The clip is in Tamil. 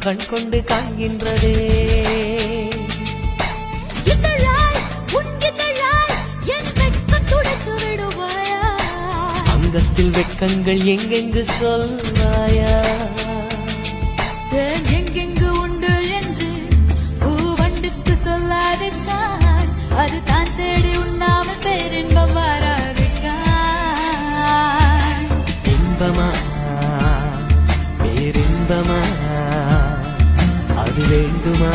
கண் கொண்டு காண்கின்றதே. அங்கத்தில் வெட்கங்கள் எங்கெங்கு சொல்வாயா? எங்கெங்கு உண்டு என்று பூவண்டுக்கு சொல்லாதிருக்கான். அது தான் தேடி உண்ணாமல் பேரின்பம் வராதிருக்கான். இன்பமா பேரின்பமா அது வேண்டுமா?